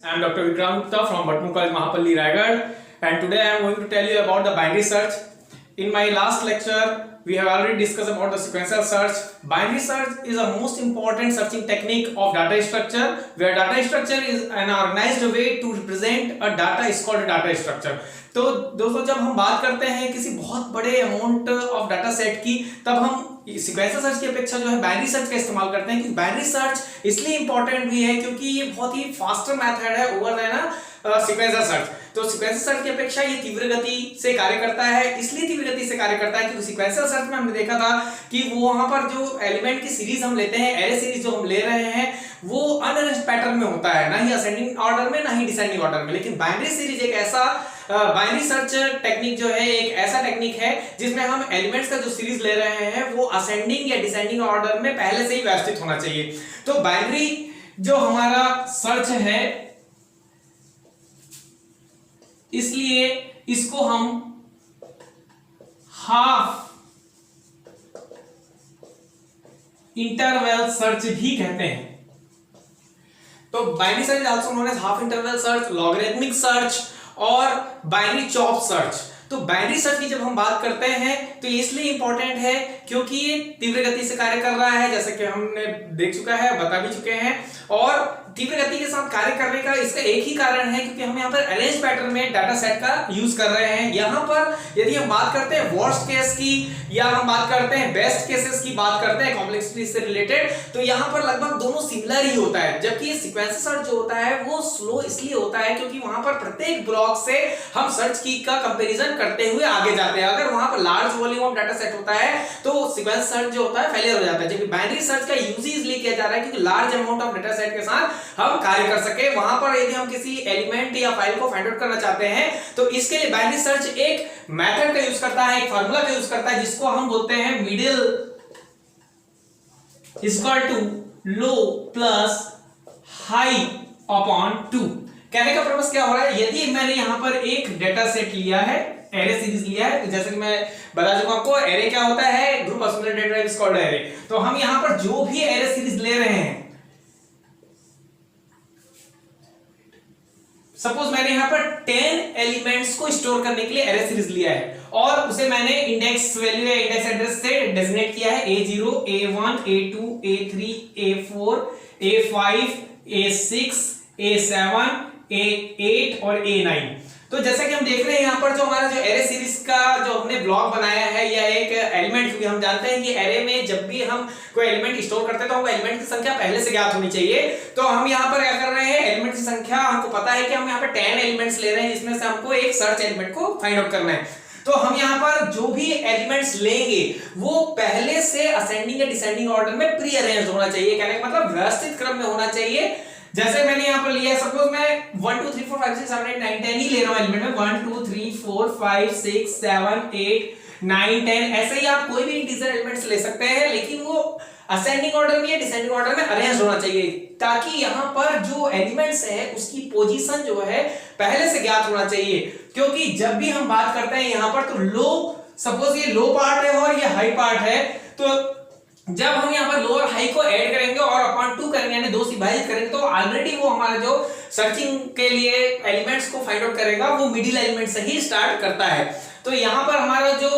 I am Dr. Vikram Gupta from Bhattu College, Mahapalli, Raigad, and today I am going to tell you about the binary search. In my last lecture, we have already discussed about the sequential search. Binary search is the most important searching technique of data structure, where data structure is an organized way to represent a data is called a data structure. तो दोस्तों, जब हम बात करते हैं किसी बहुत बड़े अमाउंट ऑफ डाटा सेट की, तब हम सीक्वेंशियल सर्च की अपेक्षा जो है बाइनरी सर्च का इस्तेमाल करते हैं। क्योंकि बाइनरी सर्च इसलिए इंपॉर्टेंट भी है क्योंकि ये बहुत ही फास्टर मेथड है ओवर देन सीक्वेंशियल सर्च। तो सीक्वेंशियल सर्च की अपेक्षा ये तीव्र गति से कार्य करता है। इसलिए तीव्र गति से कार्य करता है क्योंकि सीक्वेंशियल सर्च में हमने देखा था कि वो वहां पर जो एलिमेंट की सीरीज हम लेते हैं, एरे सीरीज जो हम ले रहे हैं, वो अनअरेंज्ड पैटर्न में होता है, ना ही असेंडिंग ऑर्डर में ना ही डिसेंडिंग ऑर्डर में। लेकिन बाइनरी सीरीज एक ऐसा बाइनरी सर्च टेक्निक जो है एक ऐसा टेक्निक है जिसमें हम एलिमेंट्स का जो सीरीज ले रहे हैं वो असेंडिंग या डिसेंडिंग ऑर्डर में पहले से ही व्यवस्थित होना चाहिए। तो बाइनरी जो हमारा सर्च है, इसलिए इसको हम हाफ इंटरवल सर्च भी कहते हैं। तो binary search is also known as half interval search, logarithmic search और बाइनरी चॉप सर्च। तो बाइनरी सर्च की जब हम बात करते हैं तो इसलिए इंपॉर्टेंट है क्योंकि ये तीव्र गति से कार्य कर रहा है, जैसे कि हमने देख चुका है, बता भी चुके हैं। और तीव्र गति के साथ कार्य करने का इसका एक ही कारण है क्योंकि हम यहाँ पर अरेंज पैटर्न में डाटा सेट का यूज कर रहे हैं। यहाँ पर यदि हम बात करते हैं वर्स्ट केस की या हम बात करते हैं बेस्ट केसेस की बात करते हैं कॉम्प्लेक्सिटी से रिलेटेड, तो यहाँ पर लगभग दोनों सिमिलर ही होता है। जबकि सीक्वेंशियल सर्च जो होता है वो स्लो इसलिए होता है क्योंकि वहां पर प्रत्येक ब्लॉक से हम सर्च की का कंपेरिजन करते हुए आगे जाते हैं। अगर वहां पर large volume of data set होता है तो सीक्वेंशियल सर्च जो होता है फेलियर हो जाता है। जबकि बाइनरी सर्च का यूज ही इसलिए किया जा रहा है क्योंकि large amount of data set के साथ हम कार्य कर सके। वहां पर यदि हम किसी एलिमेंट या फाइल को फाइंड आउट करना चाहते हैं तो इसके लिए बाइनरी सर्च एक मेथड का यूज करता है, एक फार्मूला का यूज करता है जिसको हम बोलते हैं middle is equal to low plus high upon 2। कहने का पर्पस क्या हो रहा है, यदि मैंने यहां पर एक डेटा सेट लिया है, एरे सीरीज लिया है, तो जैसे कि मैं बता चुका आपको एरे क्या होता है, group associated data is called array. तो हम यहां पर जो भी एरे सीरीज ले रहे हैं, सपोज मैंने यहां पर 10 एलिमेंट्स को स्टोर करने के लिए एरे सीरीज लिया है और उसे मैंने इंडेक्स वैल्यू या इंडेक्स एड्रेस से डेजिग्नेट किया है A0, A1, A2, A3, A4, A5, A6, A7, A8 और A9। तो जैसा कि हम देख रहे हैं यहाँ पर जो हमारा जो एरे सीरीज का जो हमने ब्लॉक बनाया है या एक एलिमेंट, क्योंकि हम जानते हैं कि एरे में जब भी हम कोई एलिमेंट स्टोर करते हैं तो हमको एलिमेंट की संख्या पहले से ज्ञात होनी चाहिए। तो हम यहाँ पर क्या कर रहे हैं, एलिमेंट की संख्या हमको पता है कि हम यहाँ पर 10 एलिमेंट्स ले रहे हैं जिसमें से हमको एक सर्च एलिमेंट को फाइंड आउट करना है। तो हम यहाँ पर जो भी एलिमेंट्स लेंगे वो पहले से असेंडिंग या डिसेंडिंग ऑर्डर में प्री अरेंज होना चाहिए। कहने का मतलब व्यवस्थित क्रम में होना चाहिए। जैसे मैंने यहां पर लिया है, सपोज मैं 1 2 3 4 5 6 7 8 9 10 ही ले रहा हूं एलिमेंट में, 1 2 3 4 5 6 7 8 9 10, ऐसे ही आप कोई भी इंटीजर एलिमेंट्स ले सकते हैं, लेकिन वो असेंडिंग ऑर्डर में या डिसेंडिंग ऑर्डर में अरेंज होना चाहिए ताकि यहां पर जो एलिमेंट्स है उसकी पोजीशन जो है पहले से ज्ञात होना चाहिए। क्योंकि जब भी हम बात करते हैं यहां पर तो लो, सपोज ये लो पार्ट है और ये हाई पार्ट है, तो जब हम यहाँ पर लो और हाई को ऐड करेंगे और अपॉन 2 करेंगे यानी 2 से विभाजित करेंगे तो ऑलरेडी वो हमारा जो सर्चिंग के लिए एलिमेंट्स को फाइंड आउट करेगा वो मिडिल एलिमेंट से ही स्टार्ट करता है। तो यहाँ पर हमारा जो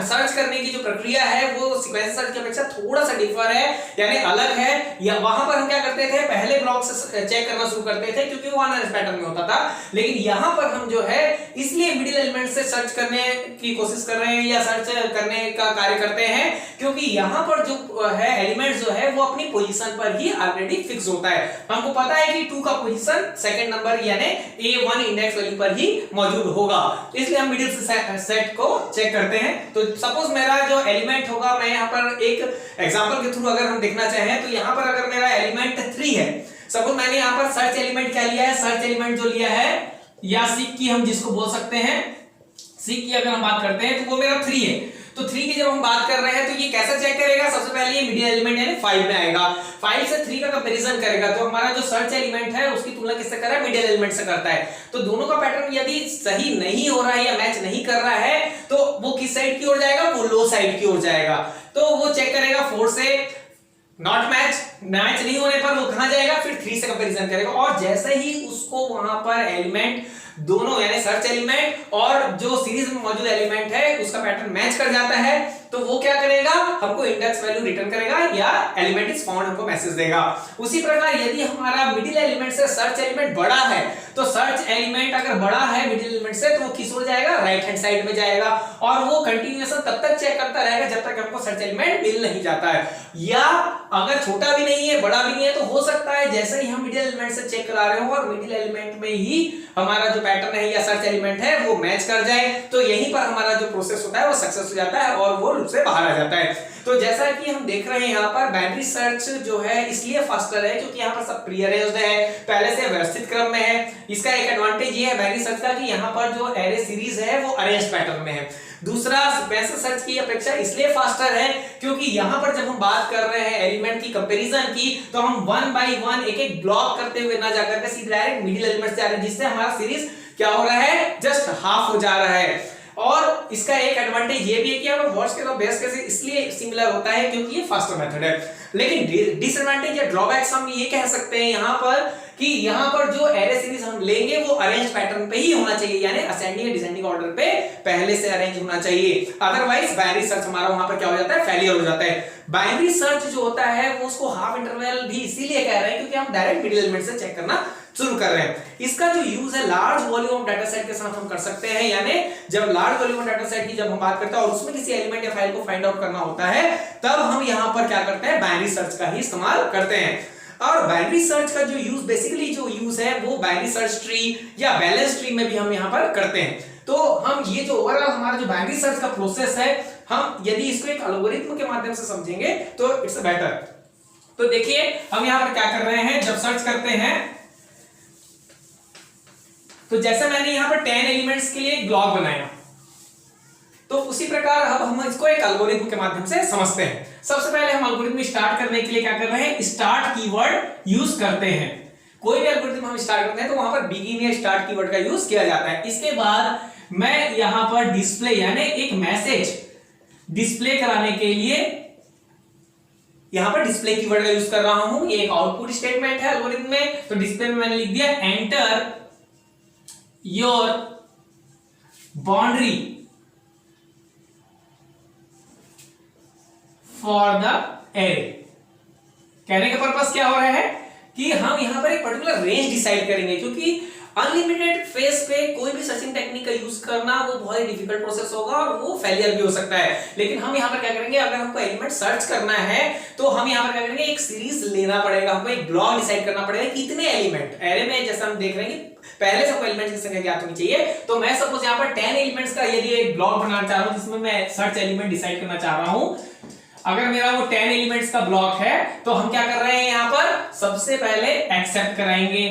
सर्च करने की जो प्रक्रिया है वो सीक्वेंशियल सर्च की अपेक्षा थोड़ा सा डिफर है, यानी अलग है। या वहां पर हम क्या करते थे, पहले ब्लॉक से चेक करना शुरू करते थे क्योंकि वो अनअरेंज्ड पैटर्न में होता था। लेकिन यहाँ पर हम जो है इसलिए मिडिल एलिमेंट से सर्च करने की कोशिश कर रहे हैं या सर्च करने का कार्य करते हैं क्योंकि यहाँ पर जो है एलिमेंट जो है वो अपनी पोजीशन पर ही ऑलरेडी फिक्स होता है। हमको पता है कि 2 का पोजीशन सेकंड नंबर यानी A1 इंडेक्स वैल्यू पर ही मौजूद होगा, इसलिए हम मिडिल से सेट को चेक करते हैं। तो सपोज मेरा जो एलिमेंट होगा, मैं यहाँ पर एक एग्जांपल के थ्रू अगर हम देखना चाहें तो यहाँ पर अगर मेरा एलिमेंट 3 है, सपोज मैंने यहाँ पर सर्च एलिमेंट क्या लिया है, सर्च एलिमेंट जो लिया है या सीक की हम जिसको बोल सकते हैं, सीक की अगर हम बात करते हैं तो वो मेरा 3 है। तो 3 की जब हम बात कर रहे हैं तो ये कैसे चेक करेगा, सबसे पहले ये मिडिल एलिमेंट यानी 5 में आएगा, 5 से 3 का कंपैरिजन करेगा। तो हमारा जो सर्च एलिमेंट है उसकी तुलना किससे कर रहा है, मिडिल एलिमेंट से करता है। तो दोनों का पैटर्न यदि सही नहीं हो रहा है या मैच नहीं कर रहा है तो वो किस साइड की ओर जाएगा, वो लो साइड की ओर जाएगा। तो वो चेक करेगा 4 से नॉट मैच, मैच नहीं होने पर वो कहां जाएगा, फिर 3 से कंपैरिजन करेगा, और जैसे ही उसको वहां पर एलिमेंट दोनों यानी सर्च एलिमेंट और जो सीरीज में मौजूद एलिमेंट है उसका पैटर्न मैच कर जाता है, तो वो क्या करेगा, हमको इंडेक्स वैल्यू रिटर्न करेगा या एलिमेंट इज फाउंड हमको मैसेज देगा। उसी प्रकार यदि हमारा मिडिल एलिमेंट से सर्च एलिमेंट बड़ा है, तो सर्च एलिमेंट अगर बड़ा है मिडिल एलिमेंट से, तो वो किस ओर जाएगा, राइट हैंड साइड में जाएगा, और वो कंटिन्यूएशन तब तक चेक करता रहेगा जब तक हमको सर्च एलिमेंट मिल नहीं जाता है। या अगर छोटा भी नहीं है बड़ा भी नहीं है, तो हो सकता है जैसे ही हम मिडिल एलिमेंट से चेक करा रहे हो और मिडिल एलिमेंट में ही हमारा जो पैटर्न है या सर्च एलिमेंट है वो मैच कर जाए, तो यहीं पर हमारा जो प्रोसेस होता है वो सक्सेस हो जाता है और वो लूप से बाहर आ जाता है। तो जैसा कि हम देख रहे हैं यहाँ पर बाइनरी सर्च जो है इसलिए फास्टर है क्योंकि यहाँ पर सब प्री अरेंज्ड है, पहले से व्यवस्थित क्रम में है। इसका एक एडवांटेज ये है बाइनरी सर्च का कि यहाँ पर जो एरे सीरीज है वो अरेंज पैटर्न में है। दूसरा, सीक्वेंशियल सर्च की अपेक्षा इसलिए फास्टर है क्योंकि यहां पर जब हम बात कर रहे हैं एलिमेंट की कंपैरिजन की, तो हम वन बाय वन एक एक ब्लॉक करते हुए ना जाकर के सीधे डायरेक्ट मिडिल एलिमेंट से आ रहे हैं, जिससे हमारा सीरीज क्या हो रहा है, जस्ट हाफ हो जा रहा है। और इसका एक एडवांटेज ये भी है कि हमें वर्स्ट केस और बेस्ट केस इसलिए सिमिलर होता है क्योंकि ये फास्टर मेथड है। लेकिन डिसएडवांटेज या ड्रॉबैक्स हम ये कह सकते हैं यहाँ पर कि यहाँ पर जो एरे सीरीज हम लेंगे वो अरेंज पैटर्न पे ही होना चाहिए, यानी असेंडिंग या डिसेंडिंग ऑर्डर पे पहले से अरेंज होना चाहिए, अदरवाइज बाइनरी सर्च हमारा वहां पर क्या हो जाता है, फेलियर हो जाता है। बाइनरी सर्च जो होता है वो उसको हाफ इंटरवल भी इसीलिए कह रहे हैं क्योंकि हम डायरेक्ट मिडिल एलिमेंट से चेक करना शुरू कर रहे हैं। इसका जो यूज है large volume of data set के साथ हम कर सकते हैं, यानी जब large volume of data set की जब हम बात करते हैं और उसमें किसी एलिमेंट या फाइल को फाइंड आउट करना होता है, तब हम यहाँ पर क्या करते हैं, बाइनरी सर्च का ही इस्तेमाल करते हैं। और बाइनरी सर्च का जो यूज बेसिकली जो यूज है वो बाइनरी सर्च ट्री या बैलेंस ट्री में भी हम यहाँ पर करते हैं। तो हम ये जो ओवरऑल हमारा जो बाइनरी सर्च का प्रोसेस है, हम यदि इसको एक एल्गोरिथम के माध्यम से समझेंगे तो इट्स बेटर। तो देखिए हम यहाँ पर क्या कर रहे हैं, जब सर्च करते हैं तो जैसे मैंने यहाँ पर 10 एलिमेंट्स के लिए एक ब्लॉक बनाया, तो उसी प्रकार अब हम इसको एक एल्गोरिथम के माध्यम से समझते हैं। सबसे पहले हम एल्गोरिथम स्टार्ट करने के लिए क्या कर रहे हैं, स्टार्ट कीवर्ड यूज करते हैं। कोई भी एल्गोरिथम हम स्टार्ट करते हैं तो वहां पर बिगिन या स्टार्ट कीवर्ड का यूज किया जाता है। इसके बाद मैं यहां पर डिस्प्ले यानी एक मैसेज डिस्प्ले कराने के लिए यहां पर डिस्प्ले कीवर्ड का यूज कर रहा हूं। ये एक आउटपुट स्टेटमेंट है एल्गोरिथम में, तो डिस्प्ले में मैंने लिख दिया enter your boundary for the array. कहने का पर्पस क्या हो रहा है कि हम यहां पर एक पर्टिकुलर रेंज डिसाइड करेंगे, क्योंकि अनलिमिटेड फेस पे कोई भी सर्चिंग टेक्निक का यूज करना वो बहुत ही डिफिकल्ट प्रोसेस होगा और वो फेलियर भी हो सकता है। लेकिन हम यहाँ पर क्या करेंगे, अगर हमको एलिमेंट सर्च करना है तो हम यहाँ पर क्या करेंगे, एक सीरीज लेना पड़ेगा, हमको एक ब्लॉक डिसाइड करना पड़ेगा कितने एलिमेंट एरे में, जैसा हम देख रहे हैं पहले से एलिमेंट की संख्या ज्ञात होनी चाहिए। तो मैं सपोज यहाँ पर 10 एलिमेंट्स का यदि एक ब्लॉक बनाना चाह रहा हूँ जिसमें मैं सर्च एलिमेंट डिसाइड करना चाह रहा हूँ, अगर मेरा वो 10 एलिमेंट्स का ब्लॉक है तो हम क्या कर रहे हैं, यहाँ पर सबसे पहले एक्सेप्ट कराएंगे।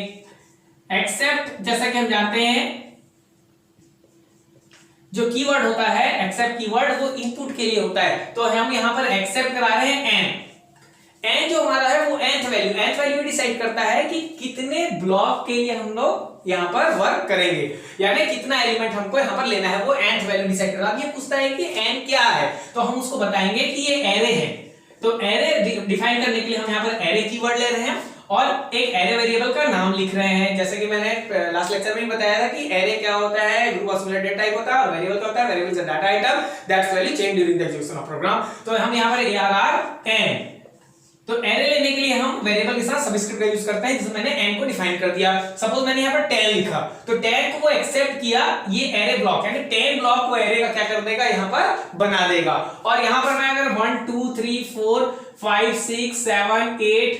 एक्सेप्ट जैसा कि हम जानते हैं जो कीवर्ड होता है एक्सेप्ट कीवर्ड वो इनपुट के लिए होता है, तो हम यहां पर एक्सेप्ट करा रहे हैं एन जो हमारा है वो nth वैल्यू डिसाइड करता है कि कितने ब्लॉक के लिए हम लोग यहां पर वर्क करेंगे, यानी कितना एलिमेंट हमको यहां पर लेना है, वो nth वैल्यू डिसाइड करता है। ये पूछता है कि n क्या है, तो हम उसको बताएंगे कि ये एरे है। तो एरे डिफाइन करने के लिए हम यहां पर एरे कीवर्ड ले रहे हैं और एक एरे वेरिएबल का नाम लिख रहे हैं। जैसे कि मैंने लास्ट लेक्चर में बताया था कि एरे क्या होता है, group of similar data type होता है, और वेरिएबल क्या होता है, variable is a data item that's value change during the execution of program. तो हम यहां पर arr n, तो एरे लेने के लिए हम वेरिएबल के साथ सबस्क्रिप्ट का यूज करते हैं, जिसमें मैंने n को डिफाइन कर दिया। सपोज मैंने यहां पर 10 लिखा, तो 10 को वो एक्सेप्ट किया, ये एरे ब्लॉक यानी 10 ब्लॉक को एरे का क्या कर देगा, यहां पर बना देगा। और यहां पर मैं अगर 1 2 3 4 5 6 7 8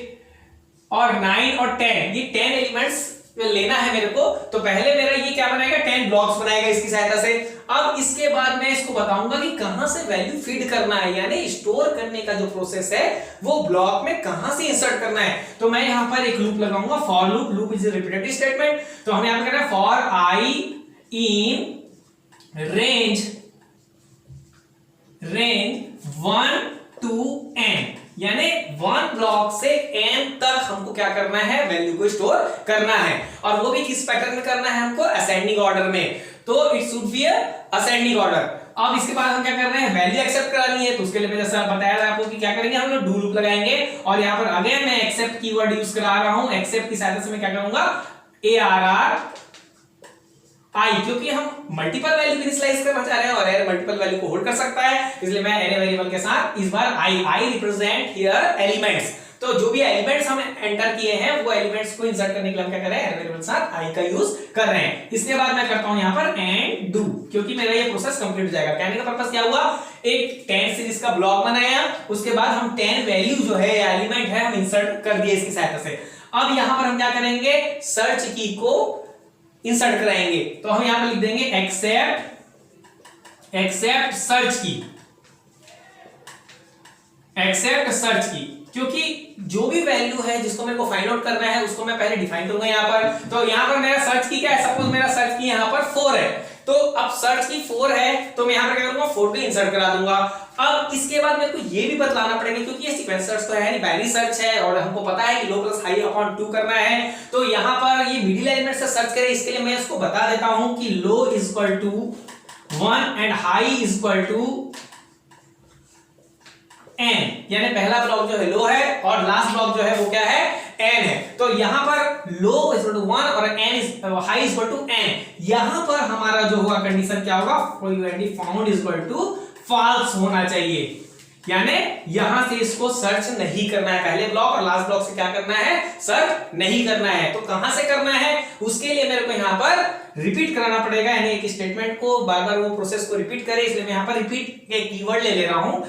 और 9 और 10 ये 10 एलिमेंट्स लेना है मेरे को, तो पहले मेरा ये क्या बनाएगा, 10 ब्लॉक्स बनाएगा इसकी सहायता से। अब इसके बाद मैं इसको बताऊंगा कि कहां से वैल्यू फीड करना है, यानी स्टोर करने का जो प्रोसेस है वो ब्लॉक में कहां से इंसर्ट करना है। तो मैं यहां पर एक लूप लगाऊंगा, for loop. Loop is a repetitive statement, तो हम यहां पर कह रहे हैं for I in range 1 to n, यानी 1 ब्लॉक से n तक हमको क्या करना है, वैल्यू को स्टोर करना है, और वो भी किस पैटर्न में करना है हमको, असेंडिंग ऑर्डर में। तो it should be ascending order. अब इसके बाद हम क्या कर रहे हैं, वैल्यू एक्सेप्ट करानी है, तो उसके लिए मैंने जैसा बताया था आपको कि क्या करेंगे, हम लोग डू लूप लगाएंगे और यहाँ पर अगेन मैं एक्सेप्ट कीवर्ड यूज करा रहा हूं। एक्सेप्ट की सहायता से मैं क्या करूंगा, ARR आई, क्योंकि हम मल्टीपल वैल्यू इनिशियलाइज करना चाह रहे हैं और एरे मल्टीपल वैल्यू को होल्ड कर सकता है, इसलिए मैं एरे वेरिएबल के साथ इस बार आई रिप्रेजेंट हियर एलिमेंट्स। तो जो भी एलिमेंट्स हम एंटर किए हैं वो एलिमेंट्स को इंसर्ट करने के लिए हम क्या कर रहे हैं, एरे वेरिएबल के साथ आई का यूज कर रहे हैं। इसके बाद मैं करता हूं यहां पर एंड डू, क्योंकि मेरा ये प्रोसेस कंप्लीट हो जाएगा। कहने का पर्पस क्या हुआ, एक 10 सीरीज का ब्लॉक बनाया, उसके बाद हम 10 वैल्यू जो है एलिमेंट है हम इंसर्ट कर दिए इसकी सहायता से। अब यहां पर हम क्या करेंगे, सर्च की को इंसर्ट कराएंगे, तो हम यहां पर लिख देंगे एक्सेप्ट सर्च की, एक्सेप्ट सर्च की, क्योंकि जो भी वैल्यू है जिसको मेरे को फाइंड आउट करना है उसको मैं पहले डिफाइन करूंगा यहां पर। तो यहां पर मेरा सर्च की क्या है, सपोज मेरा सर्च की यहां पर 4 है, तो अब सर्च की 4 है तो मैं यहां पर क्या करूंगा, 4 को इंसर्ट करा दूंगा। अब इसके बाद मेरे को ये भी बतलाना पड़ेगा, क्योंकि ये सीक्वेंस सर्च तो है नहीं, बाइनरी सर्च है और हमको पता है कि लो प्लस हाई अपॉन 2 करना है, तो यहां पर ये मिडिल एलिमेंट से सर्च करे, इसके लिए मैं इसको बता देता हूं कि low is equal to 1 and high is equal to n, यानी पहला ब्लॉक जो है लो है और लास्ट ब्लॉक जो है वो क्या है, n है। तो यहां पर लो इज इक्वल टू 1 और n is high is equal to n, यहां पर हमारा जो होगा कंडीशन क्या होगा, found is equal to false होना चाहिए, यानी यहां से इसको सर्च नहीं करना है, पहले ब्लॉक और लास्ट ब्लॉक से क्या करना है, सर्च नहीं करना है। तो कहां से करना है, उसके लिए मेरे को यहां पर रिपीट कराना पड़ेगा, यानी एक स्टेटमेंट को बार बार वो प्रोसेस को रिपीट करे, इसलिए मैं यहां पर रिपीट एक कीवर्ड ले रहा हूं,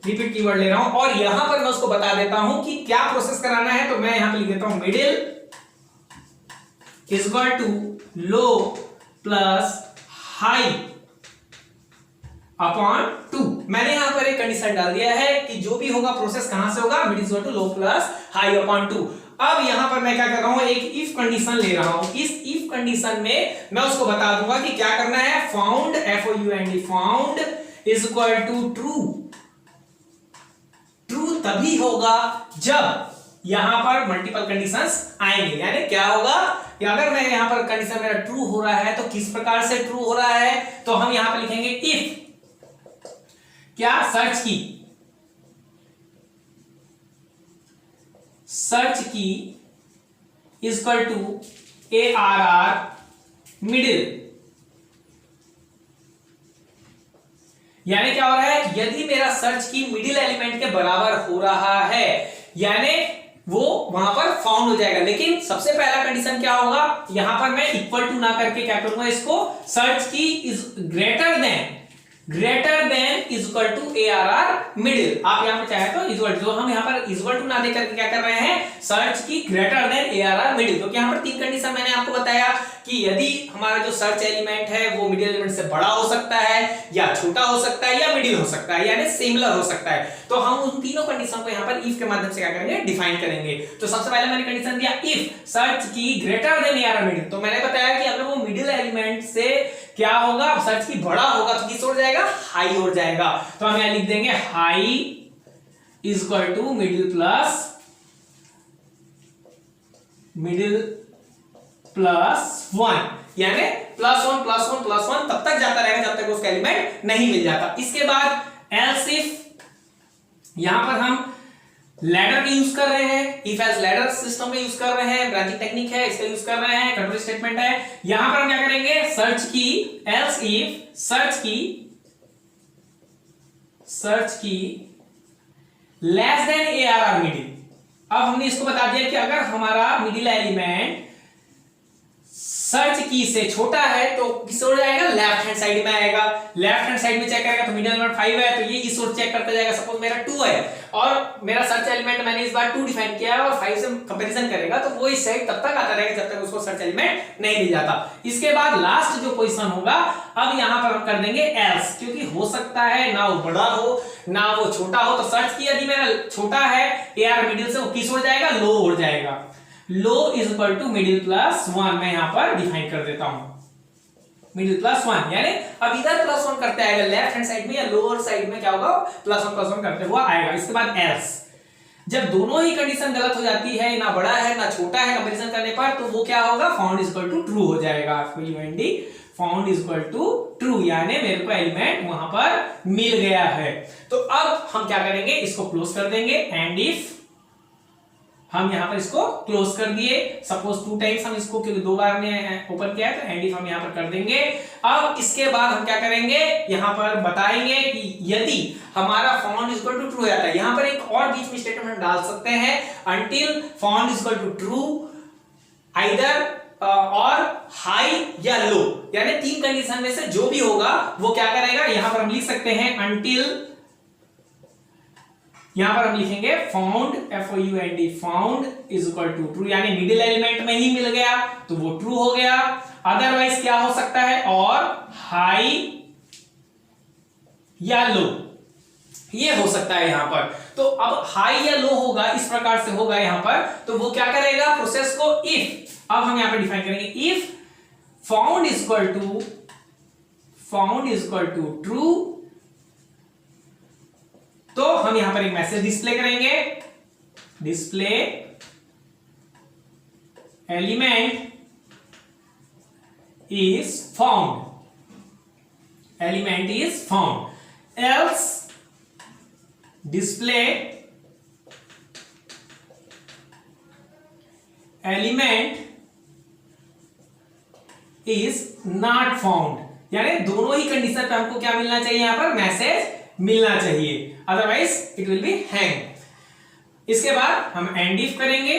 रिपीट कीवर्ड ले रहा हूं और यहां पर मैं उसको बता देता हूं कि क्या प्रोसेस कराना है। तो मैं यहां पे लिख देता हूं middle is equal to low plus high upon 2। मैंने यहां पर एक कंडीशन डाल दिया है कि जो भी होगा प्रोसेस कहां से होगा, middle is equal to low plus high upon 2। अब यहां पर मैं क्या कर रहा हूं, एक इफ कंडीशन ले रहा हूं, इस इफ कंडीशन में मैं उसको बता दूंगा कि क्या करना है, found FOUND found is equal to true, true तभी होगा जब यहां पर मल्टीपल कंडीशंस आएंगे, यानी क्या होगा कि अगर मैं यहां पर कंडीशन मेरा ट्रू हो रहा है तो किस प्रकार से ट्रू हो रहा है, तो हम यहां पर लिखेंगे इफ क्या, search key is equal to ARR middle, यानी क्या हो रहा है, यदि मेरा सर्च की मिडिल एलिमेंट के बराबर हो रहा है यानी वो वहां पर फाउंड हो जाएगा। लेकिन सबसे पहला कंडीशन क्या होगा, यहां पर मैं इक्वल टू ना करके क्या करूंगा, इसको search key is greater than is equal to ARR middle. आप यहां पर चाहे तो इक्वल टू, हम यहां पर इक्वल टू ना दे करके क्या कर रहे हैं, search key greater than ARR middle, क्योंकि यहां पर 3 कंडीशन मैंने आपको बताया कि यदि हमारा जो सर्च एलिमेंट है वो मिडिल एलिमेंट से बड़ा हो सकता है या छोटा हो सकता है या मिडिल हो सकता है, यानी सिमिलर हो सकता है। तो हम उन तीनों कंडीशन को यहां पर इफ के माध्यम से क्या करेंगे, डिफाइन करेंगे। तो सबसे पहले मैंने कंडीशन दिया if search key greater than ARR middle, तो मैंने बताया कि अगर वो मिडिल एलिमेंट से क्या होगा, सर्च की बड़ा होगा तो किस ओर जाएगा, हाई ओर जाएगा। तो हम यहां लिख देंगे high is equal to middle plus 1, यानी +1 तब तक जाता रहेगा जब तक उसका एलिमेंट नहीं मिल जाता। इसके बाद एल्स इफ, यहां पर हम लैडर का यूज कर रहे हैं, इफ एल्स लैडर सिस्टम में यूज कर रहे हैं, ब्रांचिंग टेक्निक है इसका यूज कर रहे हैं, कंट्रोल स्टेटमेंट है। यहां पर हम क्या करेंगे, सर्च की एल्स इफ सर्च की लेस देन ARR मिडिल। अब हमने इसको बता दिया कि अगर हमारा मिडिल एलिमेंट सर्च की से छोटा है तो किस ओर जाएगा, लेफ्ट हैंड साइड में आएगा। लेफ्ट हैंड साइड में चेक करेगा तो मिडिल एलिमेंट 5 है तो ये इस ओर चेक करता जाएगा। सपोज मेरा 2 है और मेरा सर्च एलिमेंट मैंने इस बार 2 डिफाइन किया है और 5 से कंपैरिजन करेगा तो वो इस साइड तब तक आता रहेगा जब तक उसको सर्च एलिमेंट नहीं मिल जाता। इसके बाद लास्ट जो पोजीशन होगा, अब यहां पर हम कर देंगे एल्स, क्योंकि हो सकता है ना वो बड़ा हो ना वो छोटा हो। तो सर्च की यदि मेरा छोटा है ARR मिडिल से, वो किस ओर जाएगा, लो ओर जाएगा। Low is equal to middle plus 1 मैं यहां पर डिफाइन कर देता हूं, मिडिल प्लस 1, यानी अब इधर +1 करते आएगा लेफ्ट हैंड साइड में या लोअर साइड में क्या होगा, +1 करते हुआ आएगा। इसके बाद एल्स, जब दोनों ही कंडीशन गलत हो जाती है, ना बड़ा है ना छोटा है कंपैरिजन करने पर, तो वो क्या होगा, found is equal to true हो जाएगा। Found is equal to true, यानी मेरे को एलिमेंट वहां पर मिल गया है। तो अब हम क्या करेंगे, इसको क्लोज कर देंगे। एंड इफ हम यहां पर इसको क्लोज कर दिए, सपोज 2 टाइम्स हम इसको, क्योंकि 2 बार हमने ओपन किया है, तो एंड इफ हम यहां पर कर देंगे। अब इसके बाद हम क्या करेंगे, यहां पर बताएंगे कि यदि हमारा found is equal to true आता है, यहां पर एक और बीच में स्टेटमेंट हम डाल सकते हैं, until found is equal to true either और हाई या लो, यानी 3 कंडीशन में से जो भी होगा वो क्या करेगा, यहां पर हम लिख सकते हैं अंटिल, यहां पर हम लिखेंगे found, FOUND, found is equal to true, यानी मिडिल एलिमेंट में ही मिल गया तो वो ट्रू हो गया। अदरवाइज क्या हो सकता है, और हाई या लो, ये हो सकता है यहां पर। तो अब हाई या लो होगा, इस प्रकार से होगा यहां पर, तो वो क्या करेगा प्रोसेस को, इफ, अब हम यहां पर डिफाइन करेंगे, if found is equal to true, तो हम यहां पर एक मैसेज डिस्प्ले करेंगे, display element is found, element is found, else display element is not found, यानी दोनों ही कंडीशन पे हमको क्या मिलना चाहिए, यहां पर मैसेज मिलना चाहिए, otherwise it will be hang. इसके बाद हम एंड इफ करेंगे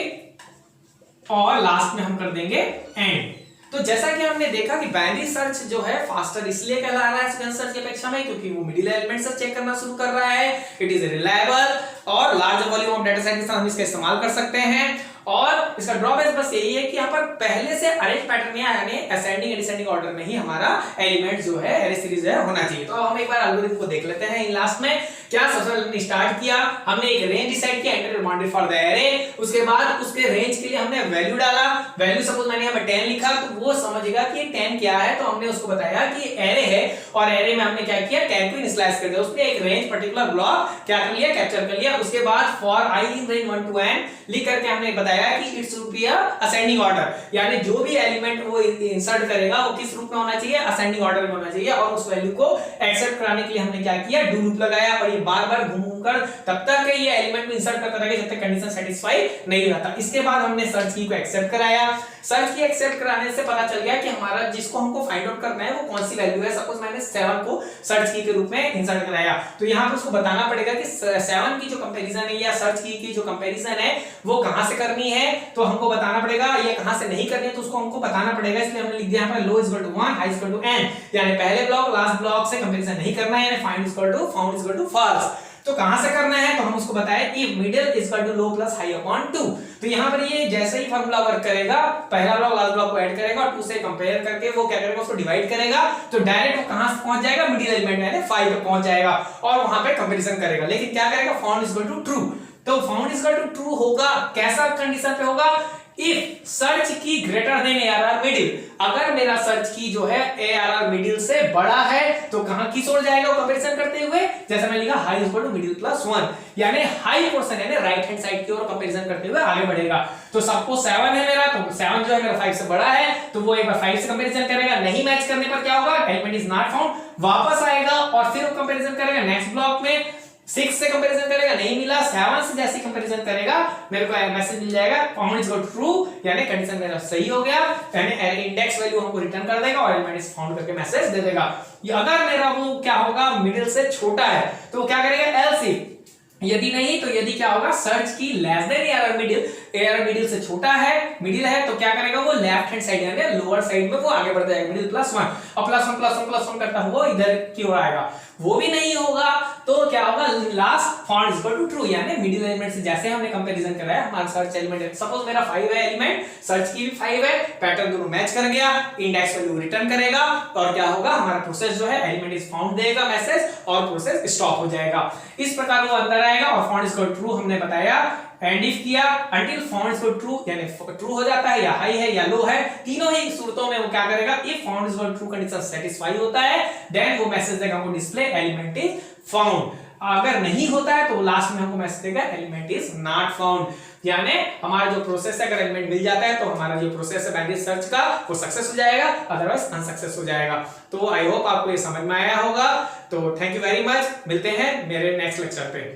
और लास्ट में हम कर देंगे एंड। तो जैसा कि हमने देखा कि बाइनरी सर्च जो है फास्टर इसलिए कहला रहा है सीक्वेंस सर्च की अपेक्षा में, क्योंकि वो मिडिल एलिमेंट से चेक करना शुरू कर रहा है, इट इज रिलायबल और large volume of data set के साथ हम इसका इस्तेमाल कर सकते हैं। और इसका ड्रॉबैक बस यही है कि यहाँ पर पहले से अरेंज पैटर्न में, यानी असेंडिंग डिसेंडिंग ऑर्डर में ही हमारा एलिमेंट जो है एरे सीरीज है होना चाहिए। तो हम एक बार एल्गोरिथम को देख लेते हैं। इन लास्ट में क्या सबसे पहले हमने स्टार्ट किया, हमने एक रेंज डिसाइड किया, enter boundary for the array, उसके बाद उसके रेंज के लिए हमने वैल्यू डाला, वैल्यू सपोज मैंने यहाँ पर 10 लिखा, तो वो समझेगा कि 10 क्या है, तो हमने उसको बताया कि एरे है, और एरे में हमने क्या किया, 10 को इनिशियलाइज कर दिया, उसने एक रेंज पर्टिकुलर ब्लॉक क्या कर लिया, कैप्चर कर लिया। उसके बाद for I in range 1 to n लिख करके हमने बताया कि it's should be ascending order, यानी जो भी एलिमेंट वो इंसर्ट करेगा वो किस रूप में होना चाहिए, असेंडिंग ऑर्डर में होना चाहिए। और उस वैल्यू को एक्सेप्ट कराने के लिए हमने क्या किया, डू लूप लगाया, और ये बार-बार घूम-घूम कर तब तक ये एलिमेंट को इंसर्ट करता रहेगा जब तक कंडीशन सेटिस्फाई नहीं होता। इसके बाद हमने सर्च की को एक्सेप्ट कराया, सर्च की एक्सेप्ट कराने से पता चल गया कि हमारा जिसको हमको फाइंड आउट करना है वो कौन सी वैल्यू है। सपोज मैंने 7 को सर्च की के रूप में इंसर्ट कराया, तो यहां पर उसको बताना पड़ेगा कि 7 की जो कंपैरिजन है या सर्च की जो कंपैरिजन है वो कहां से करनी है, तो हमको बताना पड़ेगा, ये कहां से नहीं करनी है तो उसको हमको बताना पड़ेगा। इसलिए हमने लिख दिया यहां पर low is equal to 1, high is equal to n, यानी पहले ब्लॉक लास्ट ब्लॉक से कंपैरिजन नहीं करना है, यानी find is equal to false. तो कहां से करना है, तो हम उसको बताया if middle is equal to low plus high upon 2। तो यहां पर ये जैसे ही फार्मूला वर्क करेगा, पहला ब्लॉक लास्ट ब्लॉक को ऐड करेगा और 2 से कंपेयर करके वो क्या करेगा, उसको डिवाइड करेगा, तो डायरेक्ट वो कहां से पहुंच जाएगा, मिडिल एलिमेंट यानी 5 पे पहुंच जाएगा और वहां पे कंपैरिजन करेगा। लेकिन क्या करेगा, found is equal to true. तो found is equal to true होगा, कैसा कंडीशन पे होगा, if search key greater than ARR middle, अगर मेरा सर्च की जो है ARR मिडिल से बड़ा है तो कहां किस ओर जाएगा वो कंपैरिजन करते हुए, जैसे मैंने लिखा high equal to middle plus 1, यानी हाई पोर्शन यानी राइट हैंड साइड की ओर कंपैरिजन करते हुए आगे बढ़ेगा। तो सपोज 7 है मेरा, तो 7 जो है मेरा 5 से बड़ा है, तो वो एक बार 5 से कंपैरिजन करेगा, नहीं मैच करने पर क्या होगा, एलिमेंट इज नॉट फाउंड, वापस आएगा और फिर वो कंपैरिजन करेगा नेक्स्ट ब्लॉक में, 6 से कंपैरिजन करेगा, नहीं मिला, 7 से जैसे कंपैरिजन करेगा मेरे को मैसेज मिल जाएगा found is equal to true, यानी कंडीशन मेरा सही हो गया, यानी एरे इंडेक्स वैल्यू हमको रिटर्न कर देगा और एलिमेंट इज फाउंड करके मैसेज दे देगा। अगर मेरा वो क्या होगा, मिडिल से छोटा है तो क्या करेगा, एल्स इफ, यदि नहीं तो यदि क्या होगा, सर्च की less than ARR middle, ARR middle से छोटा है, मिडिल है, तो क्या करेगा वो लेफ्ट हैंड साइड यानी लोअर साइड में वो आगे बढ़ जाएगा, मिडिल प्लस 1 और प्लस 1 करता हुआ इधर की ओर आएगा। वो भी नहीं होगा तो क्या होगा, last found is equal to true, यानी मिडिल एलिमेंट से जैसे हमने कंपैरिजन कराया हमारा सर्च एलिमेंट, सपोज मेरा 5 है एलिमेंट, सर्च की भी 5 है, पैटर्न दोनों मैच कर गया, इंडेक्स वैल्यू रिटर्न करेगा और क्या होगा, हमारा प्रोसेस जो है एलिमेंट इज फाउंड देगा मैसेज और प्रोसेस स्टॉप हो जाएगा। इस प्रकार वो अंदर आएगा और found is equal to true हमने बताया, एंड इफ किया until found is equal to true, यानी ट्रू हो जाता है या हाई है या लो है, तीनों ही सूरतों में वो क्या करेगा, if found is equal to true condition satisfy होता है देन वो मैसेज देगा हमको डिस्प्ले एलिमेंट इज फाउंड। अगर नहीं होता है तो लास्ट में हमको मैसेज देगा एलिमेंट इज नॉट फाउंड, यानी हमारा जो प्रोसेस है अगर एलिमेंट मिल जाता है तो हमारा जो प्रोसेस है बाइनरी सर्च का वो सक्सेस हो जाएगा, अदरवाइज अनसक्सेस हो जाएगा। तो आई होप आपको ये समझ में आया होगा। तो थैंक यू वेरी मच, मिलते हैं मेरे नेक्स्ट लेक्चर पे।